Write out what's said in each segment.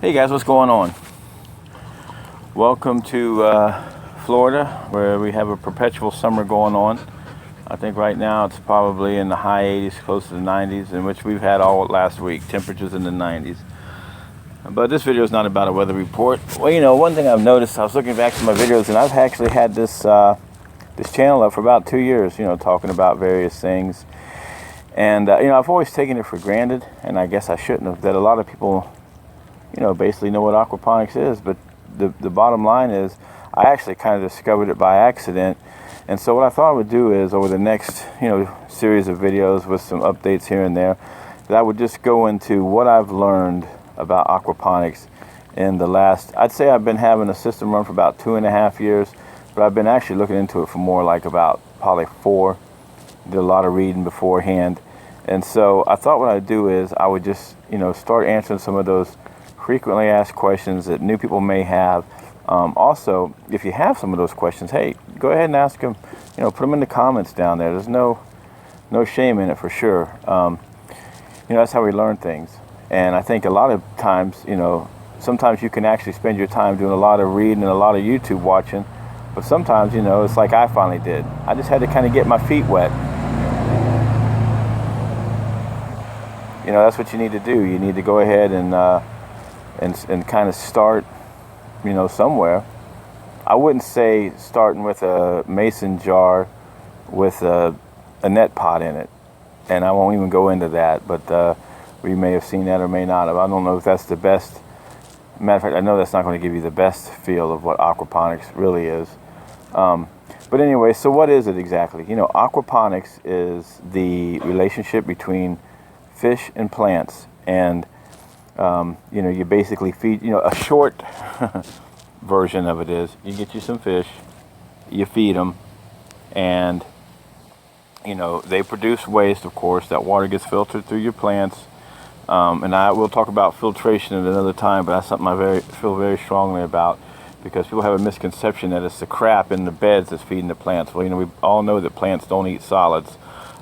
Hey guys, what's going on? Welcome to Florida, where we have a perpetual summer going on. I think right now it's probably in the high 80s, close to the 90s, in which we've had all last week, temperatures in the 90s. But this video is not about a weather report. Well, you know, one thing I've noticed, I was looking back to my videos, and I've actually had this channel up for about 2 years, you know, talking about various things. And, you know, I've always taken it for granted, and I guess I shouldn't have, that a lot of people, you know, basically know what aquaponics is. But the bottom line is, I actually kind of discovered it by accident. And so what I thought I would do is, over the next, you know, series of videos with some updates here and there, that I would just go into what I've learned about aquaponics in the last, I'd say I've been having a system run for about 2.5 years, but I've been actually looking into it for more like about probably 4. Did a lot of reading beforehand. And so I thought what I'd do is I would just, you know, start answering some of those frequently asked questions that new people may have. Also, if you have some of those questions, hey, go ahead and ask them, you know, put them in the comments down there. There's no shame in it, for sure. You know, that's how we learn things. And I think a lot of times, you know, sometimes you can actually spend your time doing a lot of reading and a lot of YouTube watching, but sometimes, you know, it's like I finally did. I just had to kind of get my feet wet. You know, that's what you need to do. You need to go ahead and kind of start, you know, somewhere. I wouldn't say starting with a mason jar with a net pot in it, and I won't even go into that, but we may have seen that or may not have. I don't know if that's the best. Matter of fact, I know that's not going to give you the best feel of what aquaponics really is. But anyway, so what is it exactly? You know, aquaponics is the relationship between fish and plants, and you know, you basically feed, you know, a short version of it is you get you some fish, you feed them, and you know, they produce waste, of course. That water gets filtered through your plants, and I will talk about filtration at another time, but that's something I feel very strongly about, because people have a misconception that it's the crap in the beds that's feeding the plants. Well, you know, we all know that plants don't eat solids,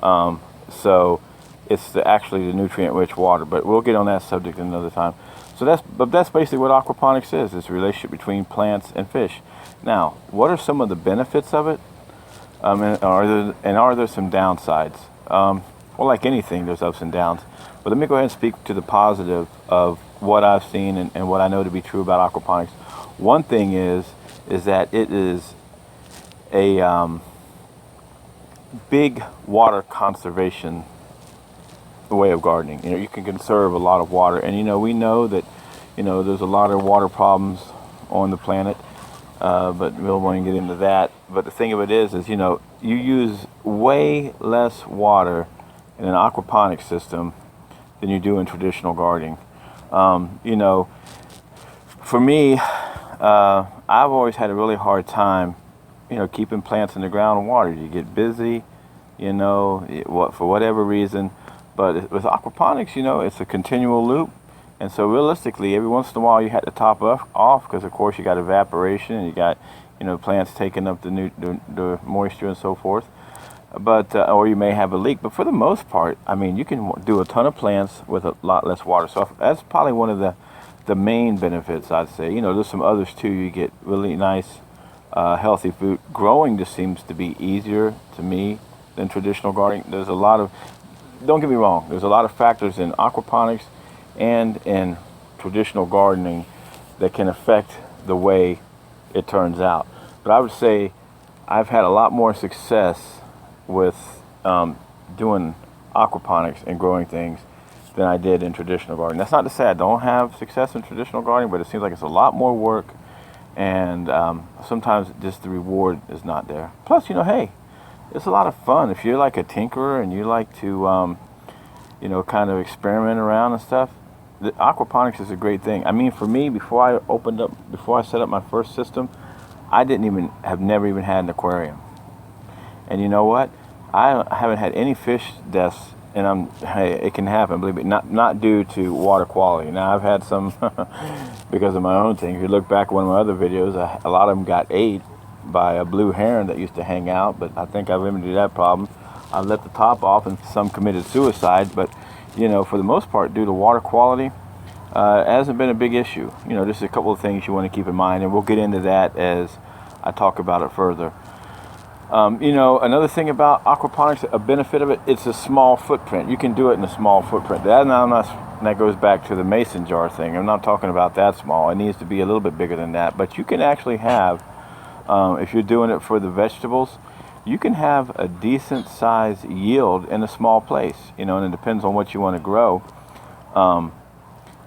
so it's actually the nutrient-rich water, but we'll get on that subject another time. So that's basically what aquaponics is. It's a relationship between plants and fish. Now, what are some of the benefits of it? And are there some downsides? Well, like anything, there's ups and downs. But let me go ahead and speak to the positive of what I've seen and what I know to be true about aquaponics. One thing is that it is a big water conservation way of gardening. You know, you can conserve a lot of water, and you know, we know that, you know, there's a lot of water problems on the planet, but we won't get into that. But the thing of it is you know, you use way less water in an aquaponic system than you do in traditional gardening. You know, for me, I've always had a really hard time, you know, keeping plants in the ground and water. You get busy, you know, for whatever reason. But with aquaponics, you know, it's a continual loop. And so realistically, every once in a while you had to top off, because of course you got evaporation and you got, you know, plants taking up the moisture and so forth. But or you may have a leak. But for the most part, I mean, you can do a ton of plants with a lot less water. So that's probably one of the main benefits, I'd say. You know, there's some others too. You get really nice, healthy food. Growing just seems to be easier to me than traditional gardening. There's a lot of, don't get me wrong, there's a lot of factors in aquaponics and in traditional gardening that can affect the way it turns out. But I would say I've had a lot more success with doing aquaponics and growing things than I did in traditional gardening. That's not to say I don't have success in traditional gardening, but it seems like it's a lot more work, and sometimes just the reward is not there. Plus, you know, hey, it's a lot of fun. If you're like a tinkerer and you like to, you know, kind of experiment around and stuff, the aquaponics is a great thing. I mean, for me, before I set up my first system, I never even had an aquarium. And you know what? I haven't had any fish deaths, and hey, it can happen, believe me, not due to water quality. Now, I've had some because of my own thing. If you look back at one of my other videos, a lot of them got ate by a blue heron that used to hang out, but I think I limited that problem. I let the top off, and some committed suicide. But you know, for the most part, due to water quality, It hasn't been a big issue. You know, just a couple of things you want to keep in mind, and we'll get into that as I talk about it further. You know, another thing about aquaponics, a benefit of it, it's a small footprint. You can do it in a small footprint. That goes back to the mason jar thing. I'm not talking about that small. It needs to be a little bit bigger than that. But you can actually have, if you're doing it for the vegetables, you can have a decent size yield in a small place. You know, and it depends on what you want to grow.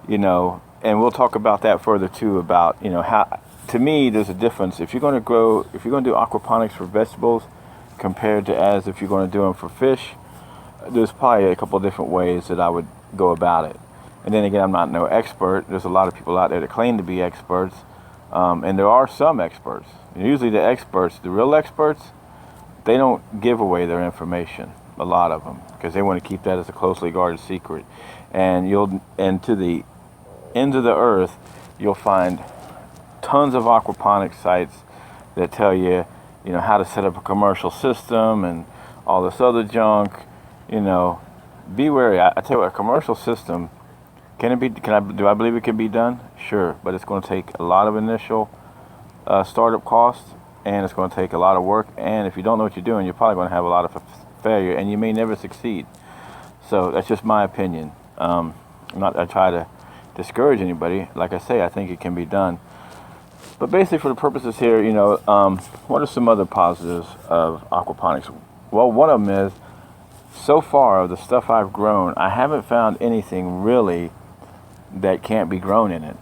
You know, and we'll talk about that further too, about, you know, how, to me, there's a difference. If you're going to do aquaponics for vegetables compared to as if you're going to do them for fish, there's probably a couple of different ways that I would go about it. And then again, I'm not no expert. There's a lot of people out there that claim to be experts, and there are some experts. Usually the experts, the real experts, they don't give away their information, a lot of them, because they want to keep that as a closely guarded secret. And to the ends of the earth, you'll find tons of aquaponics sites that tell you, you know, how to set up a commercial system and all this other junk. You know, be wary. I tell you what, a commercial system, do I believe it can be done? Sure, but it's going to take a lot of initial startup costs, and it's going to take a lot of work. And if you don't know what you're doing, you're probably going to have a lot of failure, and you may never succeed. So that's just my opinion. I try to discourage anybody. Like I say, I think it can be done. But basically, for the purposes here, you know, what are some other positives of aquaponics? Well, one of them is, so far, of the stuff I've grown, I haven't found anything really that can't be grown in it.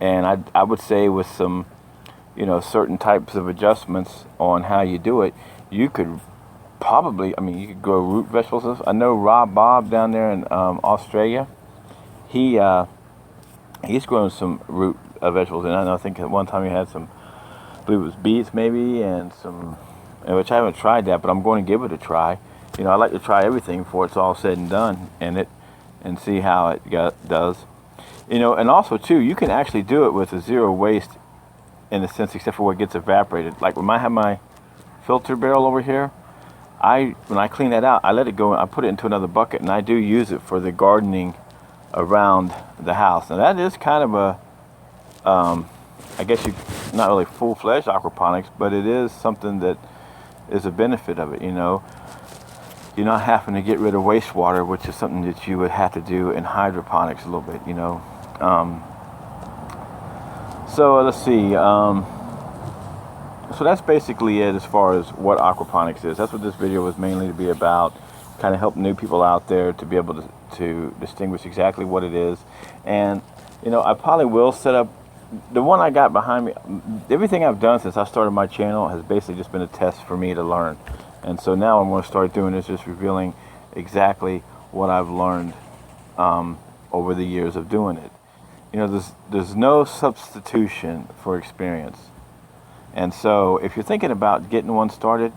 And I would say with some, you know, certain types of adjustments on how you do it, you could probably, you could grow root vegetables. I know Rob Bob down there in Australia, he's grown some root vegetables, and I think at one time he had some, I believe it was beets maybe, and some, which I haven't tried that, but I'm going to give it a try. You know, I like to try everything before it's all said and done and see how it does. You know, and also too, you can actually do it with a zero waste in a sense, except for what gets evaporated. Like when I have my filter barrel over here, when I clean that out, I let it go, I put it into another bucket, and I do use it for the gardening around the house. Now that is kind of a, I guess not really full-fledged aquaponics, but it is something that is a benefit of it, you know. You're not having to get rid of wastewater, which is something that you would have to do in hydroponics a little bit, you know. So let's see. So that's basically it as far as what aquaponics is. That's what this video was mainly to be about, kind of help new people out there to be able to distinguish exactly what it is. And, you know, I probably will set up, the one I got behind me, everything I've done since I started my channel has basically just been a test for me to learn. And so now I'm going to start doing is just revealing exactly what I've learned over the years of doing it. You know, there's no substitution for experience. And so if you're thinking about getting one started,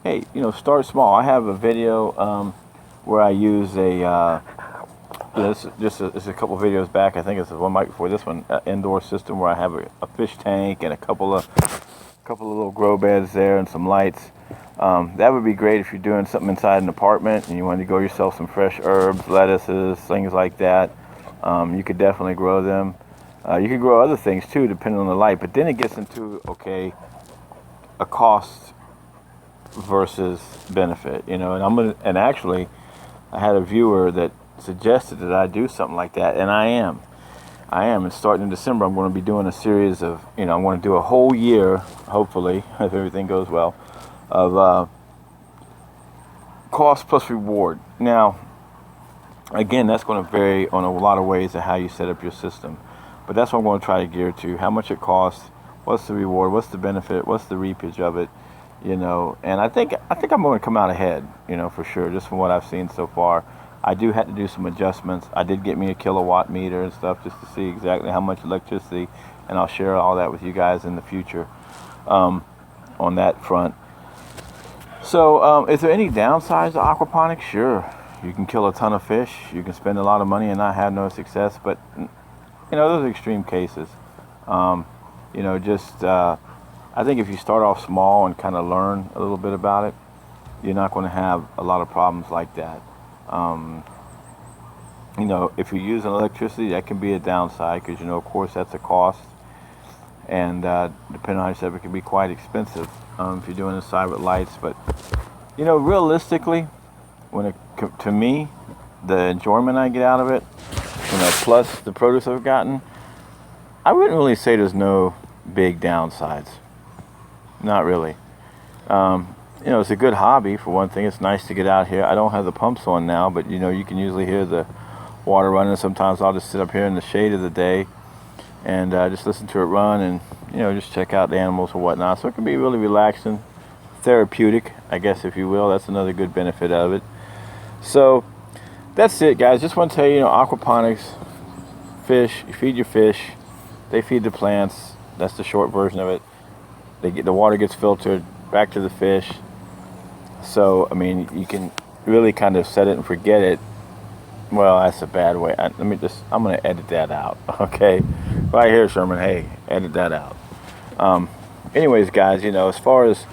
hey, you know, start small. I have a video where I use just a couple of videos back. I think it's the one right before this one, indoor system where I have a fish tank and a couple of little grow beds there and some lights. That would be great if you're doing something inside an apartment and you want to grow yourself some fresh herbs, lettuces, things like that. You could definitely grow them. You could grow other things too, depending on the light. But then it gets into, okay, a cost versus benefit, you know. And actually, I had a viewer that suggested that I do something like that, and I am. And starting in December, I'm going to be doing a series of, you know, I'm going to do a whole year, hopefully, if everything goes well, of cost plus reward. Now, again, that's going to vary on a lot of ways of how you set up your system. But that's what I'm going to try to gear to. How much it costs, what's the reward, what's the benefit, what's the reapage of it, you know. And I think I'm going to come out ahead, you know, for sure, just from what I've seen so far. I do have to do some adjustments. I did get me a kilowatt meter and stuff just to see exactly how much electricity, and I'll share all that with you guys in the future on that front. So is there any downsides to aquaponics? Sure. You can kill a ton of fish. You can spend a lot of money and not have no success. But, you know, those are extreme cases. You know, just I think if you start off small and kind of learn a little bit about it, you're not going to have a lot of problems like that. You know, if you're using electricity, that can be a downside because, you know, of course, that's a cost. And depending on how you set up, it can be quite expensive if you're doing the side with lights. But, you know, realistically, to me, the enjoyment I get out of it, you know, plus the produce I've gotten, I wouldn't really say there's no big downsides. Not really. You know, it's a good hobby for one thing. It's nice to get out here. I don't have the pumps on now, but you know, you can usually hear the water running. Sometimes I'll just sit up here in the shade of the day and just listen to it run, and you know, just check out the animals or whatnot. So it can be really relaxing, therapeutic, I guess, if you will. That's another good benefit of it. So that's it, guys. Just want to tell you, you know, aquaponics, fish, you feed your fish, they feed the plants. That's the short version of it. The water gets filtered back to the fish. So I mean, you can really kind of set it and forget it. Well, that's a bad way. I'm gonna edit that out. Okay, right here, Sherman. Hey, edit that out. Anyways, guys, you know, as far as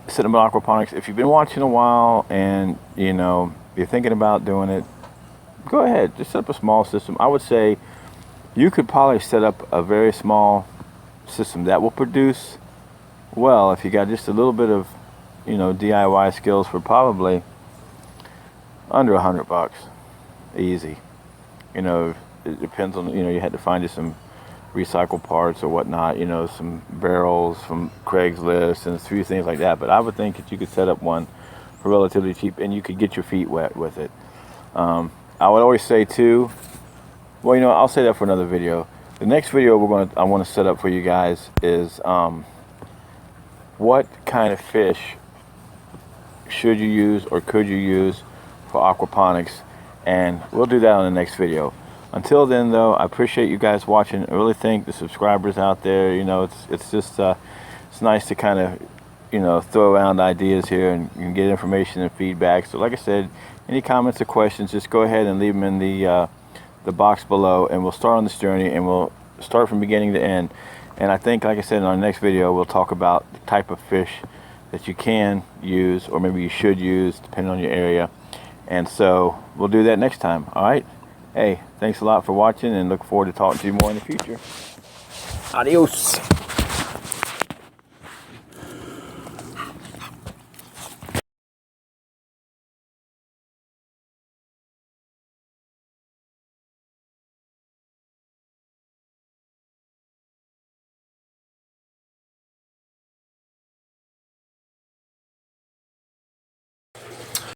setting up aquaponics, if you've been watching a while and you know you're thinking about doing it, go ahead. Just set up a small system. I would say you could probably set up a very small system that will produce well if you got just a little bit of, you know, DIY skills for probably under $100, easy. You know, it depends on, you know, you had to find you some recycled parts or whatnot, you know, some barrels from Craigslist and a few things like that. But I would think that you could set up one for relatively cheap and you could get your feet wet with it. I would always say too, well, you know, I'll say that for another video. The next video I want to set up for you guys is what kind of fish should you use or could you use for aquaponics, and we'll do that on the next video. Until then, though, I appreciate you guys watching. I really thank the subscribers out there. You know, it's just it's nice to kind of, you know, throw around ideas here and get information and feedback. So like I said, any comments or questions, just go ahead and leave them in the box below, and we'll start on this journey, and we'll start from beginning to end. And I think, like I said, in our next video, we'll talk about the type of fish that you can use, or maybe you should use, depending on your area. And so we'll do that next time. All right. Hey, thanks a lot for watching, and look forward to talking to you more in the future. Adios.